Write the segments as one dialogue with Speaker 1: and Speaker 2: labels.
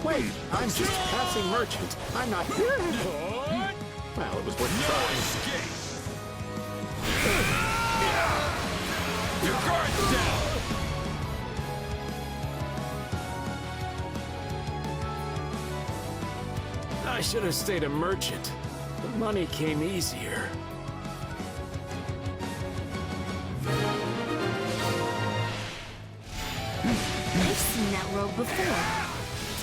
Speaker 1: Wait, I'm just a passing merchant. I'm not... Well, it was worth trying.
Speaker 2: Your guard's down!
Speaker 1: I should have stayed a merchant. The money came easier.
Speaker 3: I've seen that rogue before.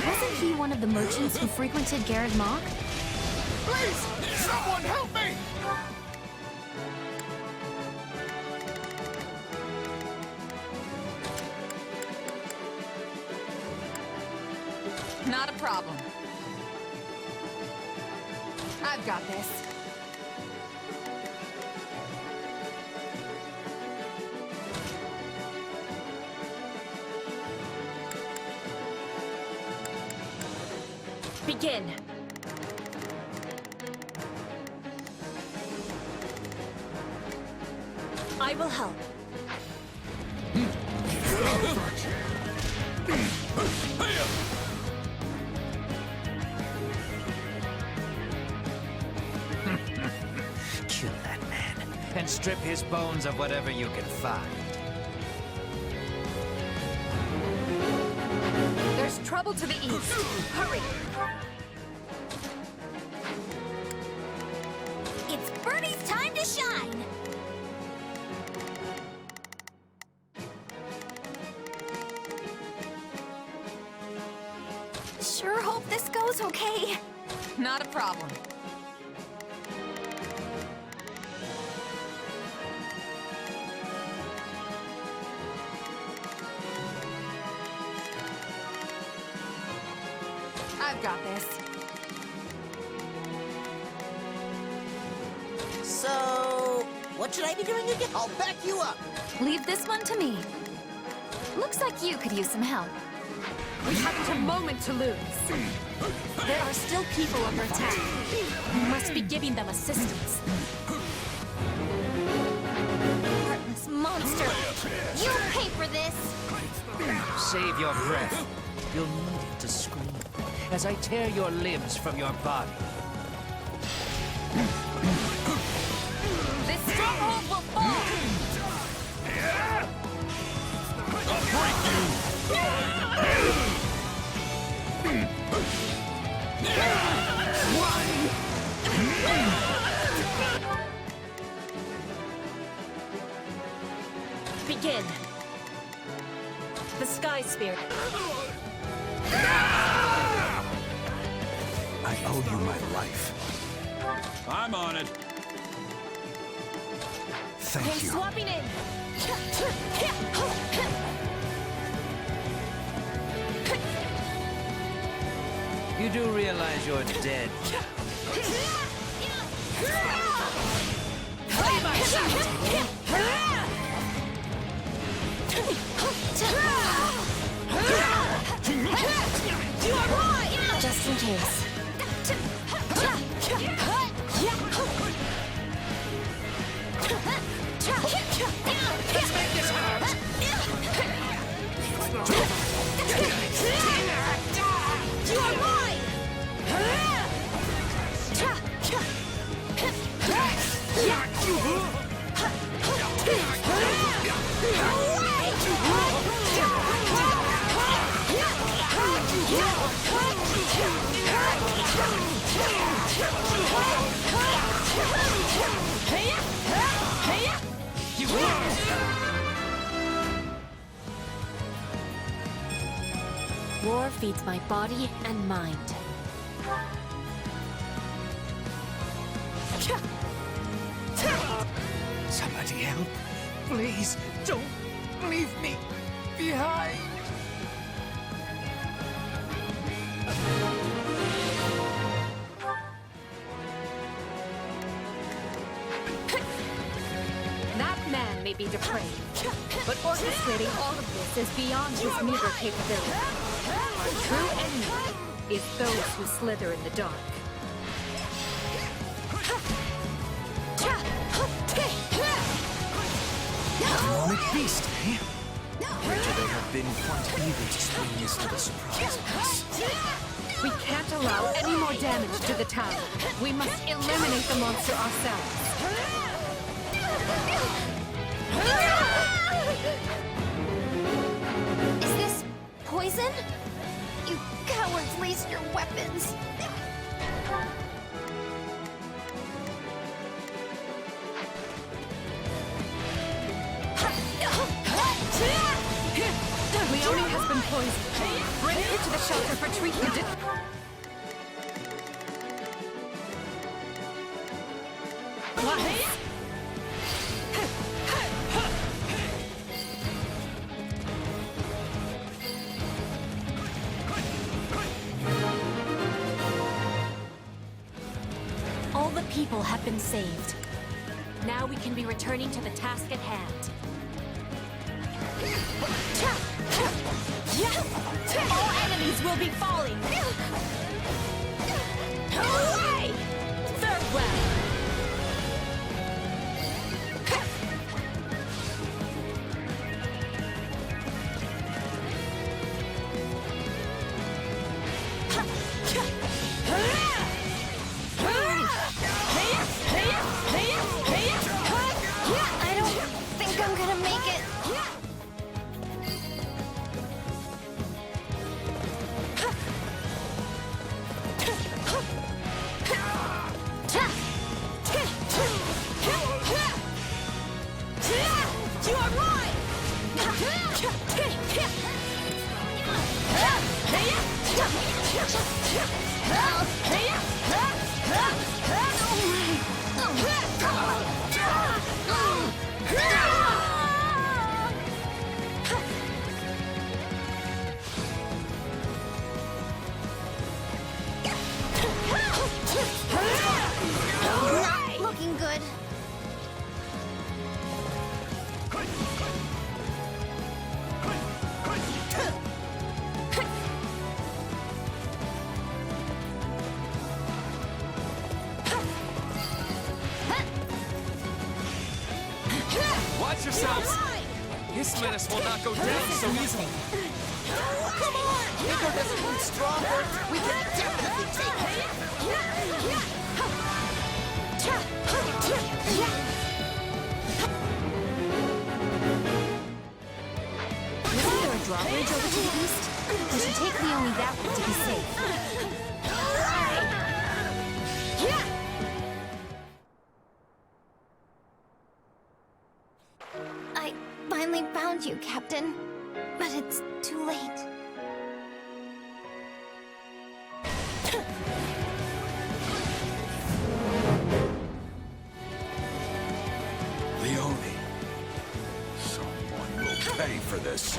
Speaker 3: Wasn't he one of the merchants who frequented Garreg Mach?
Speaker 2: Please! Someone help me!
Speaker 4: Not a problem. I've got this.
Speaker 3: Begin. I will help.
Speaker 5: Kill that man, and strip his bones of whatever you can find.
Speaker 4: There's trouble to the east. Hurry!
Speaker 3: It's Birdie's time to shine! Sure hope this goes okay.
Speaker 4: Not a problem. I've got this.
Speaker 6: So, what should I be doing again? I'll back you up.
Speaker 3: Leave this one to me. Looks like you could use some help.
Speaker 4: We haven't a moment to lose.
Speaker 3: There are still people under attack. We must be giving them assistance. Heartless monster! You'll pay for this!
Speaker 5: Save your breath. You'll need it to scream as I tear your limbs from your body.
Speaker 4: This stronghold will fall!
Speaker 2: I'll break
Speaker 3: Begin. The Sky Spirit.
Speaker 1: I owe you my life.
Speaker 2: I'm on it.
Speaker 1: Thank
Speaker 3: They're
Speaker 1: you.
Speaker 3: swapping in.
Speaker 5: You do realize you're dead.
Speaker 3: Just in case.
Speaker 5: Let's make this hurt!
Speaker 3: You are mine!
Speaker 5: You win!
Speaker 3: War feeds my body and mind.
Speaker 5: Somebody help. Please, don't leave me behind.
Speaker 4: That man may be depraved, but orchestrating all of this is beyond his meager capability. The true enemy is those who slither in the dark.
Speaker 1: Demonic beast, eh? They have been quite eager to swing this little surprise on us.
Speaker 4: We can't allow any more damage to the town. We must eliminate the monster ourselves.
Speaker 3: Is this poison? You cowards waste your weapons.
Speaker 4: Leone has been poisoned. Bring her to the shelter for treatment.
Speaker 3: All the people have been saved. Now we can be returning to the task at hand. All enemies will be falling! Away! Farewell! I don't think I'm gonna make it. You are mine! Not looking good.
Speaker 2: Watch yourselves! This menace will not go down so easily.
Speaker 6: Come on! Bigger doesn't mean stronger. We can definitely take it.
Speaker 3: Isn't there a drawbridge over to the east? We should take Leone that way to be safe. I finally found you, Captain. But it's too late.
Speaker 2: Leone. Someone will pay for this.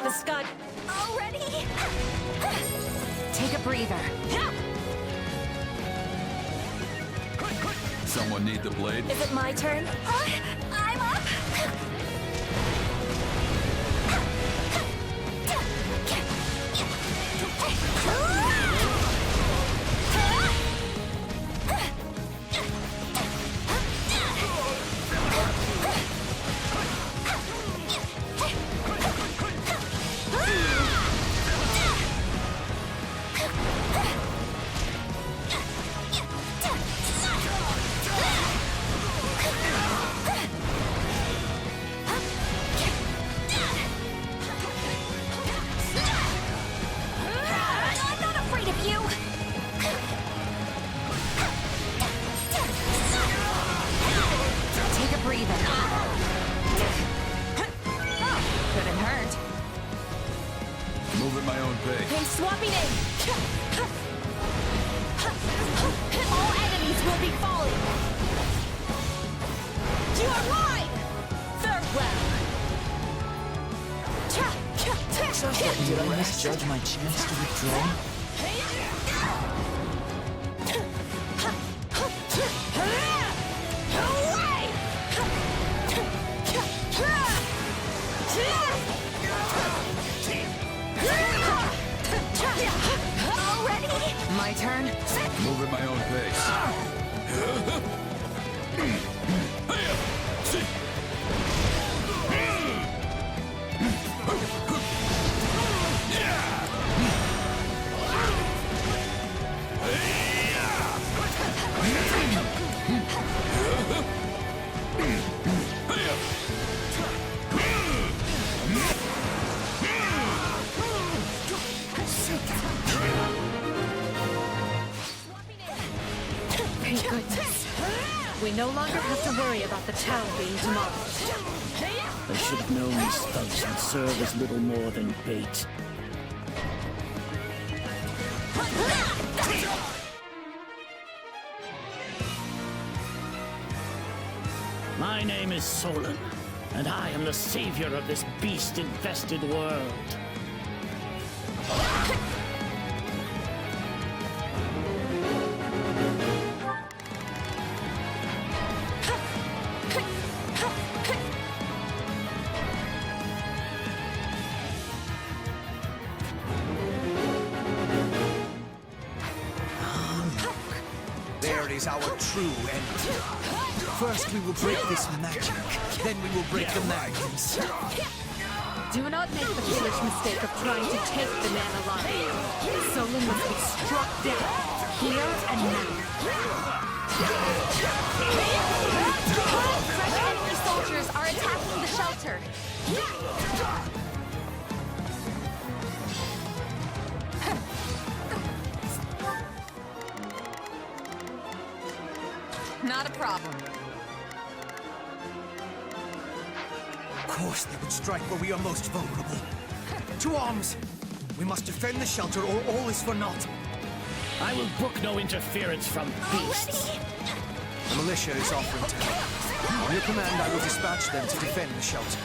Speaker 3: The Scud already? Take a breather.
Speaker 2: Someone need the blade?
Speaker 3: Is it my turn? I'm up!
Speaker 2: Move at my own pace.
Speaker 3: I'm swapping in! All enemies will be falling! You are mine! Farewell!
Speaker 5: Did I misjudge my chance to withdraw?
Speaker 3: Away! Already?
Speaker 4: My turn?
Speaker 2: Move at my own pace.
Speaker 4: Thank goodness. We no longer have to worry about the town being demolished.
Speaker 7: I should have known these thugs would serve as little more than bait. My name is Solon, and I am the savior of this beast-infested world.
Speaker 8: There is our true end. First we will break this magic, then we will break the maggots.
Speaker 4: Do not make the foolish mistake of trying to take the man alive. Solon must be struck down, here and now.
Speaker 3: Fresh enemy soldiers are attacking the shelter.
Speaker 4: Not a problem.
Speaker 8: Of course they would strike where we are most vulnerable. To arms! We must defend the shelter or all is for naught.
Speaker 7: I will brook no interference from beasts.
Speaker 8: The militia is offering to help. On your command, I will dispatch them to defend the shelter.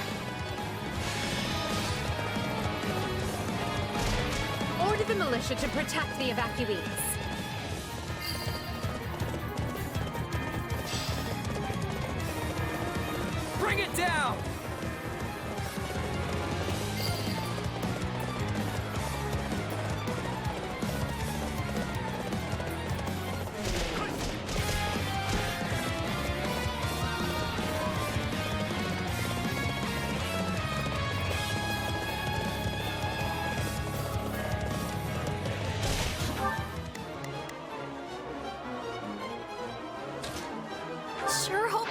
Speaker 4: Order the militia to protect the evacuees.
Speaker 2: Bring it down!
Speaker 3: Sure hope.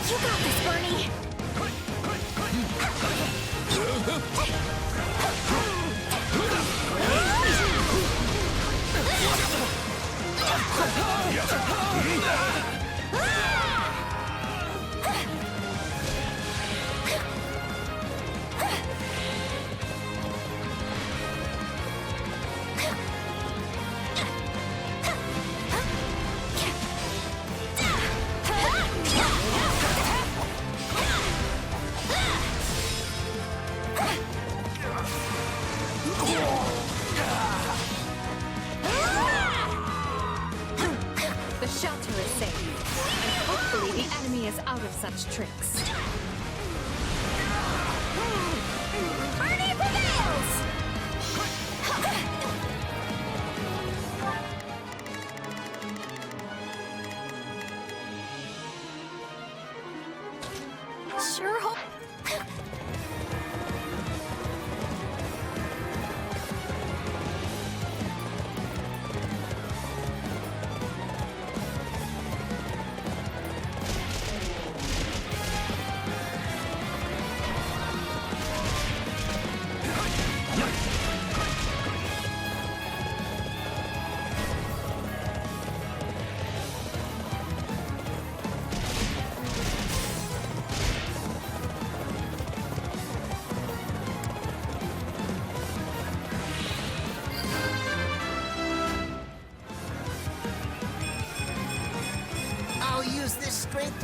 Speaker 3: You got this, Bernie.
Speaker 4: The shelter is safe, and hopefully the enemy is out of such tricks.
Speaker 3: Bernie prevails! Sure hope.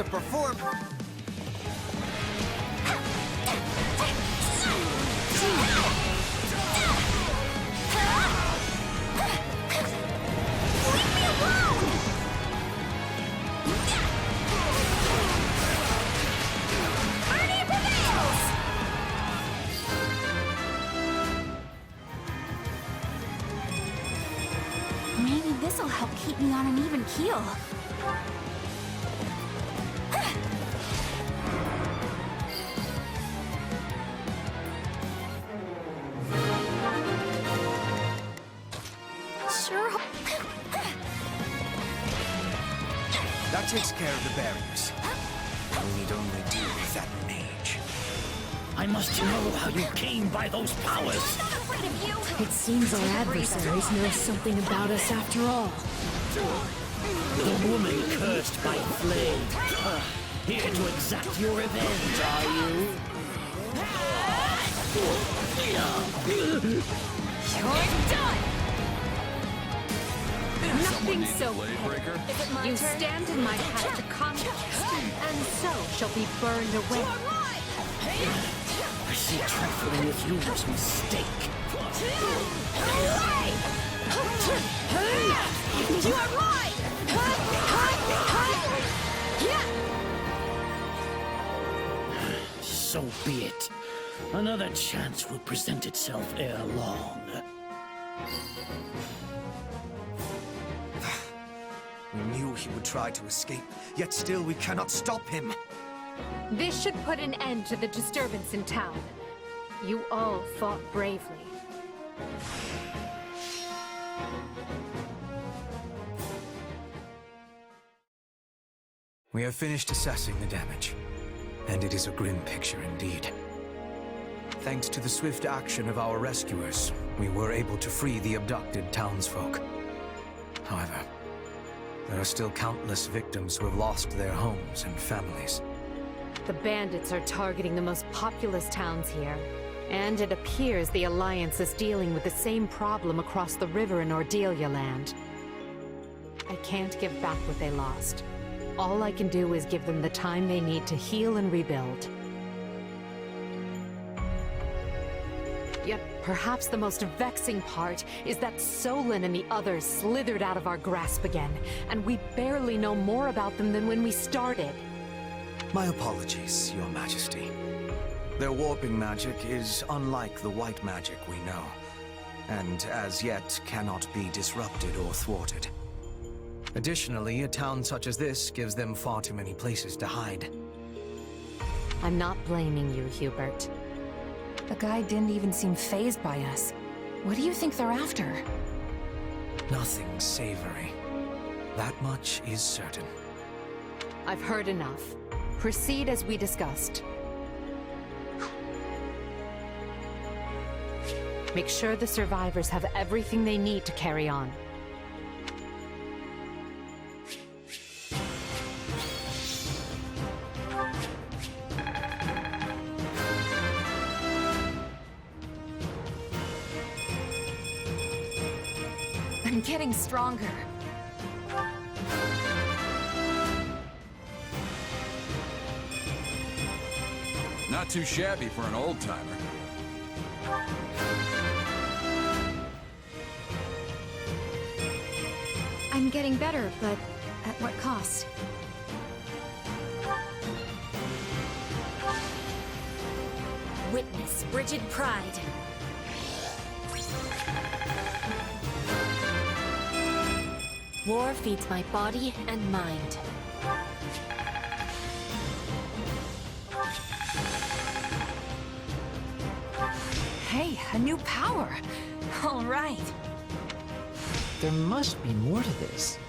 Speaker 8: to perform.
Speaker 6: Leave me alone! Party prevails!
Speaker 3: Maybe this'll help keep me on an even keel. Sure.
Speaker 8: That takes care of the barriers. We need only deal with that mage.
Speaker 7: I must know how you came by those powers.
Speaker 6: Not afraid of you!
Speaker 4: It seems our adversaries know something about us after all.
Speaker 7: The woman cursed by flame. Here to exact your revenge, are you?
Speaker 4: You're done! Nothing so petty. You stand in my path to conquest, and so shall be burned away.
Speaker 7: I see trifling with you was a mistake.
Speaker 6: You are right!
Speaker 7: So be it. Another chance will present itself ere long.
Speaker 8: We knew he would try to escape, yet still we cannot stop him.
Speaker 4: This should put an end to the disturbance in town. You all fought bravely.
Speaker 8: We have finished assessing the damage, and it is a grim picture indeed. Thanks to the swift action of our rescuers, we were able to free the abducted townsfolk. However, there are still countless victims who have lost their homes and families.
Speaker 4: The bandits are targeting the most populous towns here, and it appears the Alliance is dealing with the same problem across the river in Ordelia land. I can't give back what they lost. All I can do is give them the time they need to heal and rebuild. Yet perhaps the most vexing part is that Solon and the others slithered out of our grasp again, and we barely know more about them than when we started.
Speaker 8: My apologies, Your Majesty. Their warping magic is unlike the white magic we know, and as yet cannot be disrupted or thwarted. Additionally, a town such as this gives them far too many places to hide.
Speaker 4: I'm not blaming you, Hubert.
Speaker 9: The guy didn't even seem fazed by us. What do you think they're after?
Speaker 8: Nothing savory. That much is certain.
Speaker 4: I've heard enough. Proceed as we discussed. Make sure the survivors have everything they need to carry on.
Speaker 9: I'm getting stronger.
Speaker 2: Not too shabby for an old-timer.
Speaker 3: I'm getting better, but at what cost?
Speaker 4: Witness frigid pride. War feeds my body and mind.
Speaker 9: Hey, a new power! All right.
Speaker 10: There must be more to this.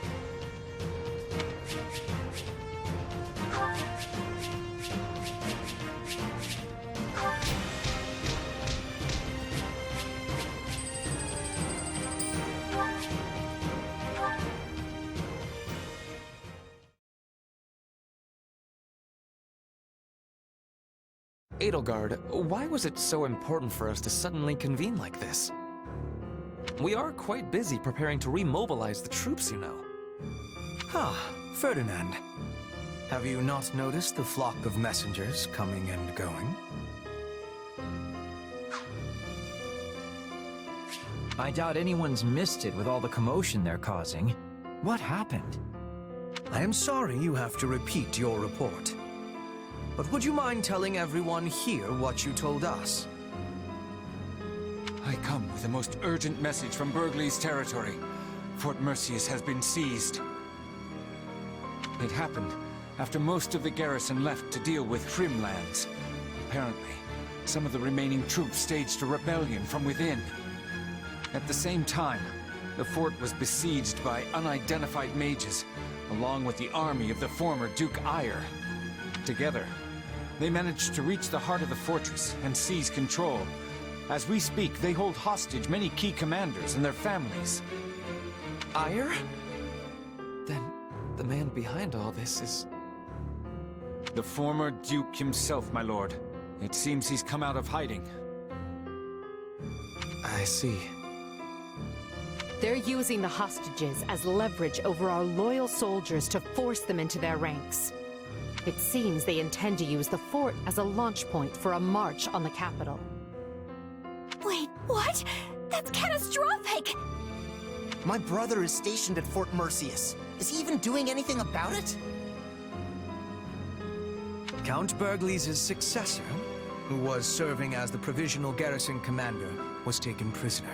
Speaker 10: Edelgard, why was it so important for us to suddenly convene like this? We are quite busy preparing to remobilize the troops, you know.
Speaker 8: Ah, Ferdinand. Have you not noticed the flock of messengers coming and going?
Speaker 11: I doubt anyone's missed it with all the commotion they're causing. What happened?
Speaker 8: I am sorry you have to repeat your report. But would you mind telling everyone here what you told us?
Speaker 2: I come with the most urgent message from Burgley's territory. Fort Merceus has been seized. It happened after most of the garrison left to deal with Hrimlands. Apparently, some of the remaining troops staged a rebellion from within. At the same time, the fort was besieged by unidentified mages, along with the army of the former Duke Eyre. Together, they managed to reach the heart of the fortress and seize control. As we speak, they hold hostage many key commanders and their families.
Speaker 10: Eyre? Then the man behind all this is...
Speaker 2: The former Duke himself, my lord. It seems he's come out of hiding.
Speaker 10: I see.
Speaker 4: They're using the hostages as leverage over our loyal soldiers to force them into their ranks. It seems they intend to use the fort as a launch point for a march on the capital.
Speaker 3: Wait, what? That's catastrophic!
Speaker 6: My brother is stationed at Fort Merceus. Is he even doing anything about it?
Speaker 8: Count Burgley's successor, who was serving as the provisional garrison commander, was taken prisoner.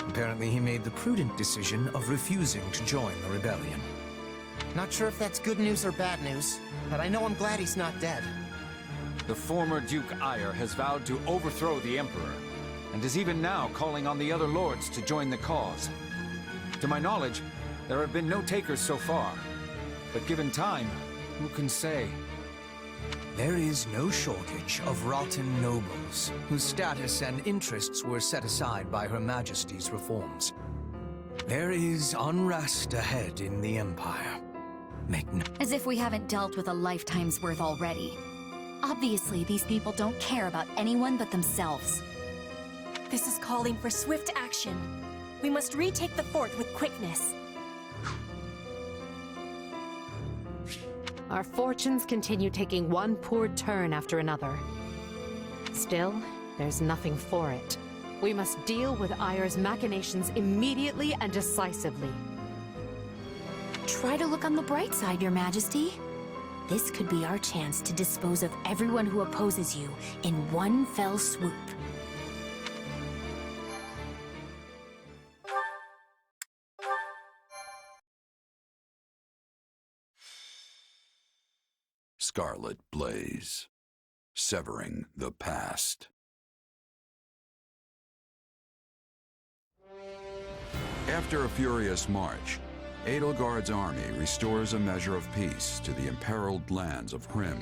Speaker 8: Apparently he made the prudent decision of refusing to join the rebellion.
Speaker 6: Not sure if that's good news or bad news, but I know I'm glad he's not dead.
Speaker 2: The former Duke Eyre has vowed to overthrow the Emperor, and is even now calling on the other lords to join the cause. To my knowledge, there have been no takers so far, but given time, who can say?
Speaker 8: There is no shortage of rotten nobles, whose status and interests were set aside by Her Majesty's reforms. There is unrest ahead in the Empire. Make no—
Speaker 3: As if we haven't dealt with a lifetime's worth already. Obviously, these people don't care about anyone but themselves.
Speaker 12: This is calling for swift action. We must retake the fort with quickness.
Speaker 4: Our fortunes continue taking one poor turn after another. Still, there's nothing for it. We must deal with Eyre's machinations immediately and decisively.
Speaker 3: Try to look on the bright side, Your Majesty. This could be our chance to dispose of everyone who opposes you in one fell swoop.
Speaker 13: Scarlet Blaze, severing the past. After a furious march, Edelgard's army restores a measure of peace to the imperiled lands of Hrim,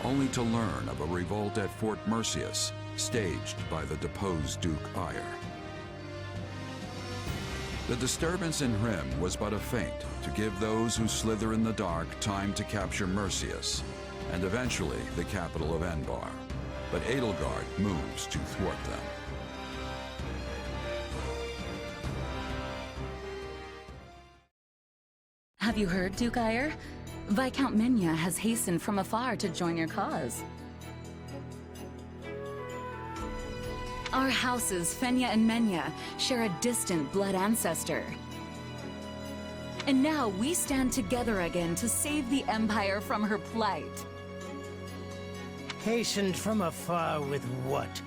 Speaker 13: only to learn of a revolt at Fort Merceus, staged by the deposed Duke Eyre. The disturbance in Hrim was but a feint to give those who slither in the dark time to capture Merceus, and eventually the capital of Enbar. But Edelgard moves to thwart them.
Speaker 14: Have you heard, Duke Eyre? Viscount Menya has hastened from afar to join your cause. Our houses, Fenya and Menya, share a distant blood ancestor. And now we stand together again to save the Empire from her plight.
Speaker 7: Hastened from afar with what?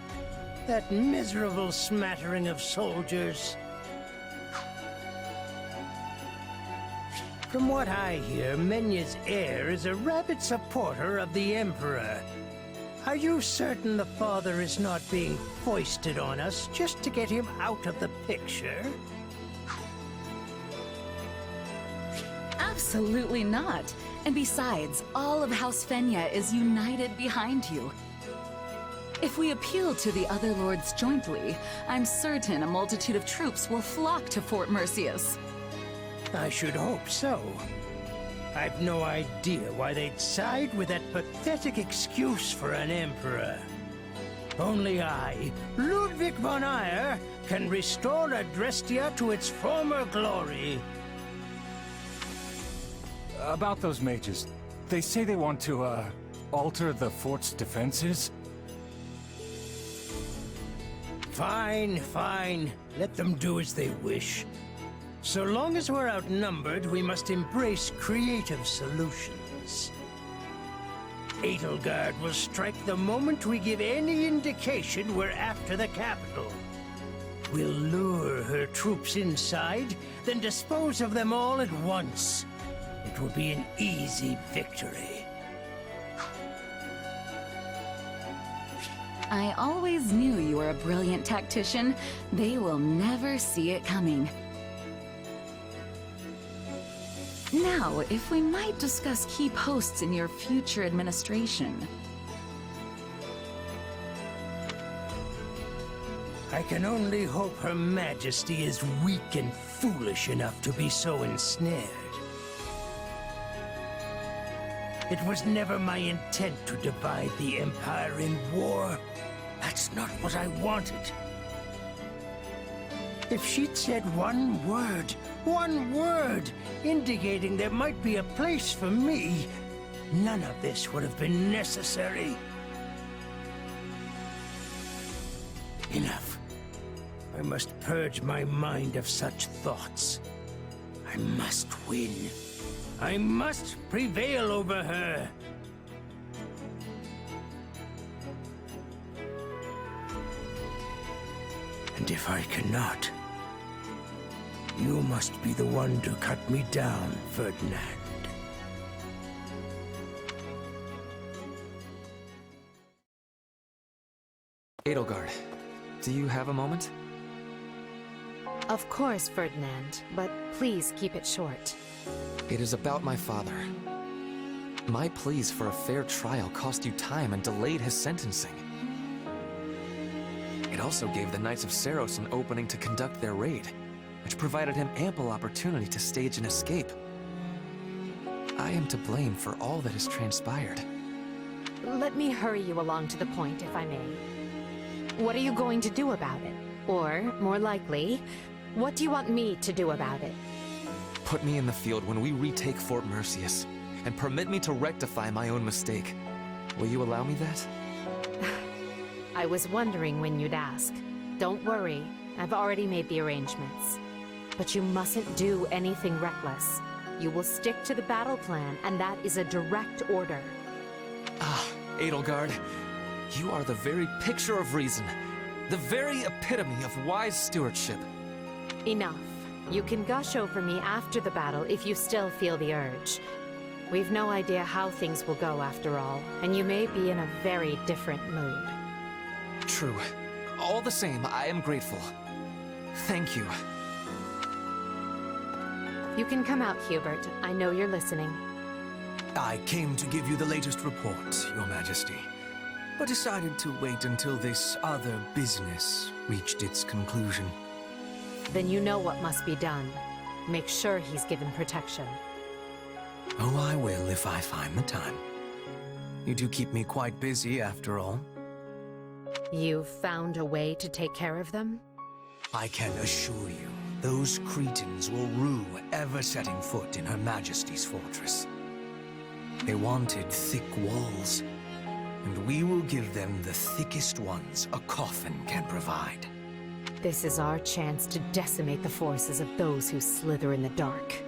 Speaker 7: That miserable smattering of soldiers? From what I hear, Menya's heir is a rabid supporter of the Emperor. Are you certain the father is not being foisted on us just to get him out of the picture?
Speaker 14: Absolutely not. And besides, all of House Fenya is united behind you. If we appeal to the other lords jointly, I'm certain a multitude of troops will flock to Fort Merceus.
Speaker 7: I should hope so. I've no idea why they'd side with that pathetic excuse for an emperor. Only I, Ludwig von Eyre, can restore Adrestia to its former glory.
Speaker 2: About those mages, They say they want to, alter the fort's defenses?
Speaker 7: Fine, fine. Let them do as they wish. So long as we're outnumbered, we must embrace creative solutions. Edelgard will strike the moment we give any indication we're after the capital. We'll lure her troops inside, then dispose of them all at once. It will be an easy victory.
Speaker 14: I always knew you were a brilliant tactician. They will never see it coming. Now, if we might discuss key posts in your future administration.
Speaker 7: I can only hope Her Majesty is weak and foolish enough to be so ensnared. It was never my intent to divide the Empire in war. That's not what I wanted. If she'd said one word, indicating there might be a place for me, none of this would have been necessary. Enough. I must purge my mind of such thoughts. I must win. I must prevail over her. And if I cannot, you must be the one to cut me down, Ferdinand.
Speaker 10: Edelgard, do you have a moment?
Speaker 4: Of course, Ferdinand, but please keep it short.
Speaker 10: It is about my father. My pleas for a fair trial cost you time and delayed his sentencing. It also gave the Knights of Seiros an opening to conduct their raid, which provided him ample opportunity to stage an escape. I am to blame for all that has transpired.
Speaker 4: Let me hurry you along to the point, if I may. What are you going to do about it? Or, more likely, what do you want me to do about it?
Speaker 10: Put me in the field when we retake Fort Merceus, and permit me to rectify my own mistake. Will you allow me that?
Speaker 4: I was wondering when you'd ask. Don't worry, I've already made the arrangements. But you mustn't do anything reckless. You will stick to the battle plan, and that is a direct order.
Speaker 10: Ah, Edelgard, you are the very picture of reason. The very epitome of wise stewardship.
Speaker 4: Enough. You can gush over me after the battle if you still feel the urge. We've no idea how things will go after all, and you may be in a very different mood.
Speaker 10: True. All the same, I am grateful. Thank you.
Speaker 4: You can come out, Hubert. I know you're listening.
Speaker 8: I came to give you the latest report, Your Majesty, but decided to wait until this other business reached its conclusion.
Speaker 4: Then you know what must be done. Make sure he's given protection.
Speaker 8: Oh, I will if I find the time. You do keep me quite busy, after all.
Speaker 4: You've found a way to take care of them?
Speaker 8: I can assure you, those Cretans will rue ever setting foot in Her Majesty's fortress. They wanted thick walls, and we will give them the thickest ones a coffin can provide.
Speaker 4: This is our chance to decimate the forces of those who slither in the dark.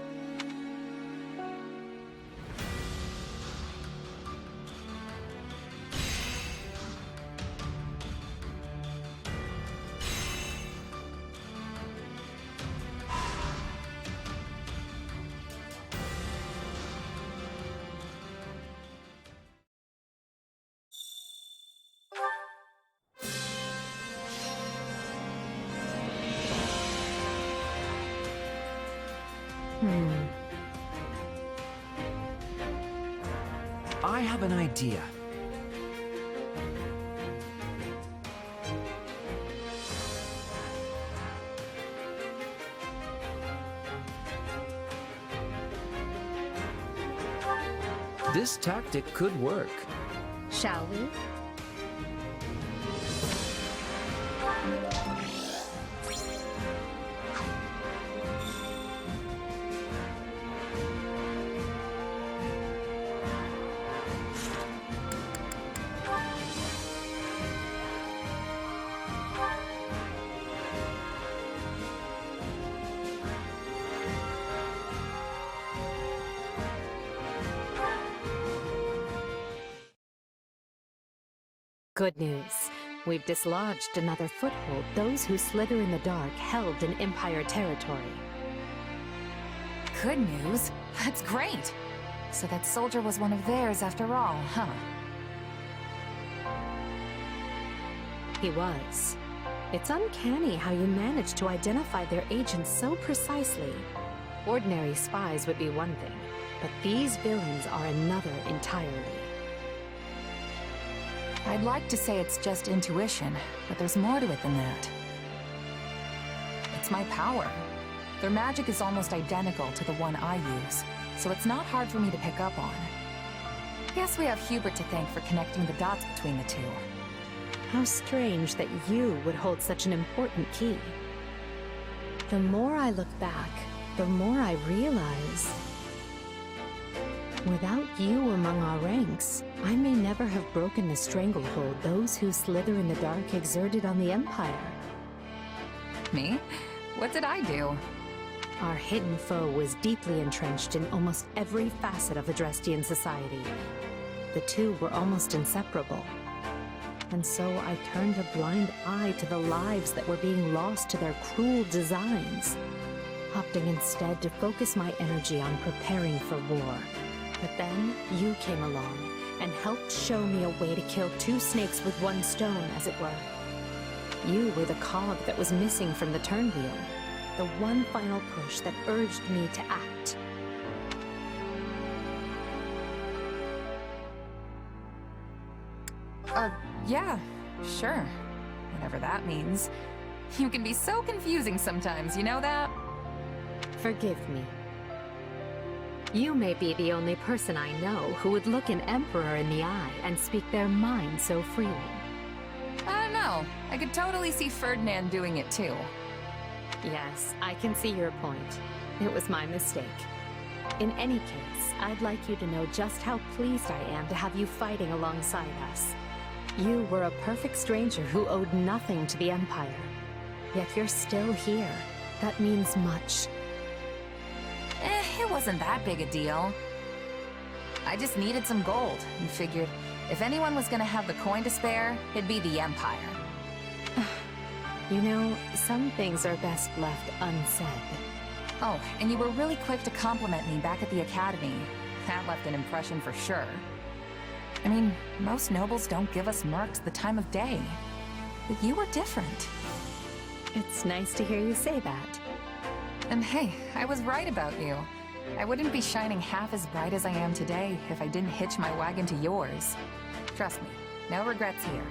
Speaker 11: I have an idea. This tactic could work.
Speaker 3: Shall we?
Speaker 4: Good news. We've dislodged another foothold those who slither in the dark held in Empire territory.
Speaker 9: Good news? That's great! So that soldier was one of theirs after all, huh?
Speaker 4: He was. It's uncanny how you managed to identify their agents so precisely. Ordinary spies would be one thing, but these villains are another entirely.
Speaker 9: I'd like to say it's just intuition, but there's more to it than that. It's my power. Their magic is almost identical to the one I use, so it's not hard for me to pick up on. Guess we have Hubert to thank for connecting the dots between the two.
Speaker 4: How strange that you would hold such an important key. The more I look back, the more I realize... without you among our ranks, I may never have broken the stranglehold those who slither in the dark exerted on the Empire.
Speaker 9: Me? What did I do?
Speaker 4: Our hidden foe was deeply entrenched in almost every facet of Adrestian society. The two were almost inseparable. And so I turned a blind eye to the lives that were being lost to their cruel designs, opting instead to focus my energy on preparing for war. But then you came along and helped show me a way to kill two snakes with one stone, as it were. You were the cog that was missing from the turnwheel, the one final push that urged me to act.
Speaker 9: Yeah, sure. Whatever that means. You can be so confusing sometimes, you know that?
Speaker 4: Forgive me. You may be the only person I know who would look an Emperor in the eye and speak their mind so freely.
Speaker 9: I don't know. I could totally see Ferdinand doing it too.
Speaker 4: Yes, I can see your point. It was my mistake. In any case, I'd like you to know just how pleased I am to have you fighting alongside us. You were a perfect stranger who owed nothing to the Empire. Yet you're still here. That means much.
Speaker 9: It wasn't that big a deal. I just needed some gold and figured if anyone was gonna have the coin to spare, it'd be the Empire.
Speaker 4: You know, some things are best left unsaid.
Speaker 9: Oh, and you were really quick to compliment me back at the Academy. That left an impression for sure. I mean, most nobles don't give us mercs the time of day. But you were different.
Speaker 4: It's nice to hear you say that.
Speaker 9: And hey, I was right about you. I wouldn't be shining half as bright as I am today if I didn't hitch my wagon to yours. Trust me, no regrets here.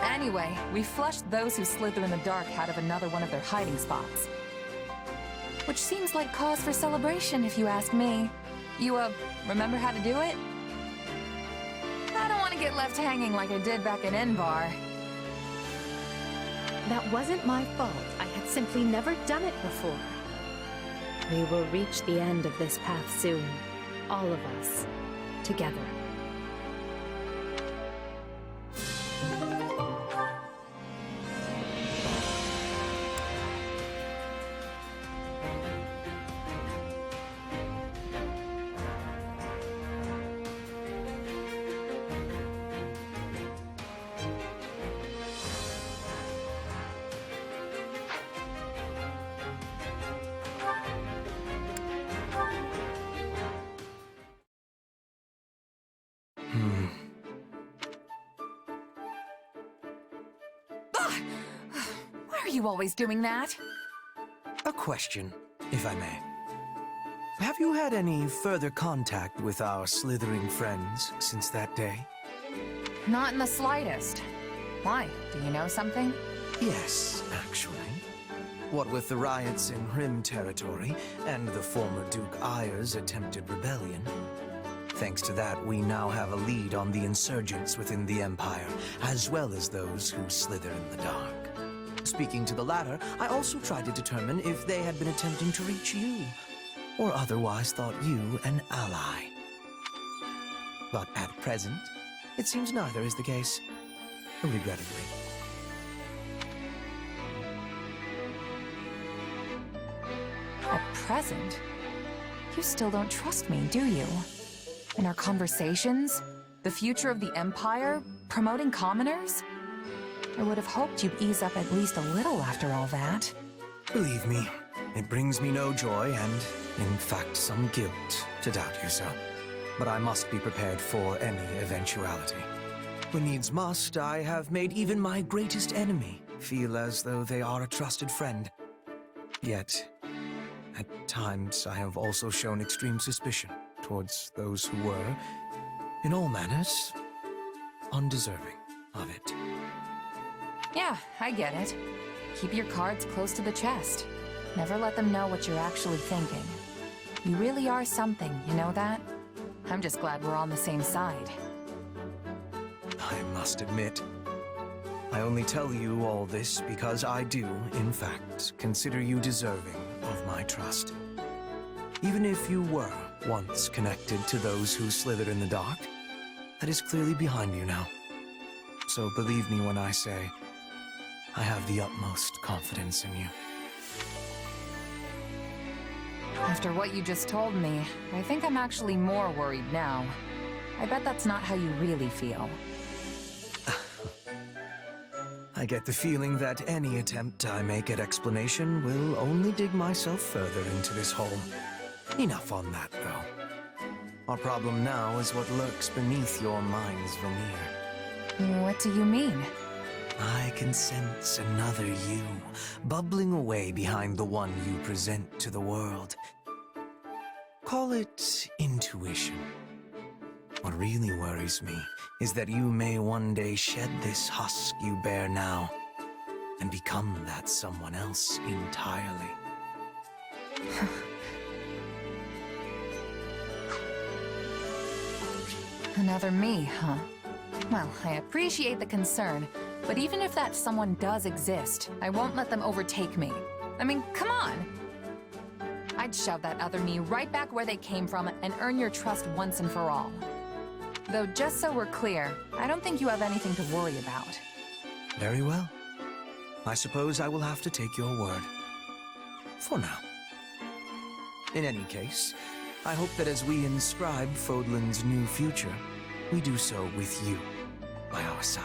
Speaker 9: Anyway, we flushed those who slither in the dark out of another one of their hiding spots. Which seems like cause for celebration, if you ask me. You, remember how to do it? I don't want to get left hanging like I did back in Envar.
Speaker 4: That wasn't my fault. I had simply never done it before. We will reach the end of this path soon. All of us. Together.
Speaker 9: Why are you always doing that?
Speaker 8: A question, if I may. Have you had any further contact with our slithering friends since that day?
Speaker 9: Not in the slightest. Why? Do you know something?
Speaker 8: Yes, actually. What with the riots in Rim territory and the former Duke Ayer's attempted rebellion. Thanks to that, we now have a lead on the insurgents within the Empire, as well as those who slither in the dark. Speaking to the latter, I also tried to determine if they had been attempting to reach you, or otherwise thought you an ally. But at present, it seems neither is the case, regrettably.
Speaker 9: At present? You still don't trust me, do you? In our conversations? The future of the Empire? Promoting commoners? I would have hoped you'd ease up at least a little after all that.
Speaker 8: Believe me, it brings me no joy and, in fact, some guilt to doubt you so. But I must be prepared for any eventuality. When needs must, I have made even my greatest enemy feel as though they are a trusted friend. Yet, at times I have also shown extreme suspicion towards those who were, in all manners, undeserving of it.
Speaker 9: Yeah, I get it. Keep your cards close to the chest. Never let them know what you're actually thinking. You really are something, you know that? I'm just glad we're on the same side.
Speaker 8: I must admit, I only tell you all this because I do, in fact, consider you deserving of my trust. Even if you were once connected to those who slither in the dark, that is clearly behind you now. So believe me when I say, I have the utmost confidence in you.
Speaker 9: After what you just told me, I think I'm actually more worried now. I bet that's not how you really feel.
Speaker 8: I get the feeling that any attempt I make at explanation will only dig myself further into this hole. Enough on that, though. Our problem now is what lurks beneath your mind's veneer.
Speaker 9: What do you mean?
Speaker 8: I can sense another you, bubbling away behind the one you present to the world. Call it intuition. What really worries me is that you may one day shed this husk you bear now and become that someone else entirely.
Speaker 9: Another me, huh? Well, I appreciate the concern, but even if that someone does exist, I won't let them overtake me. I mean, come on! I'd shove that other me right back where they came from and earn your trust once and for all. Though, just so we're clear, I don't think you have anything to worry about.
Speaker 8: Very well. I suppose I will have to take your word. For now. In any case, I hope that as we inscribe Fodlan's new future, we do so with you by our side.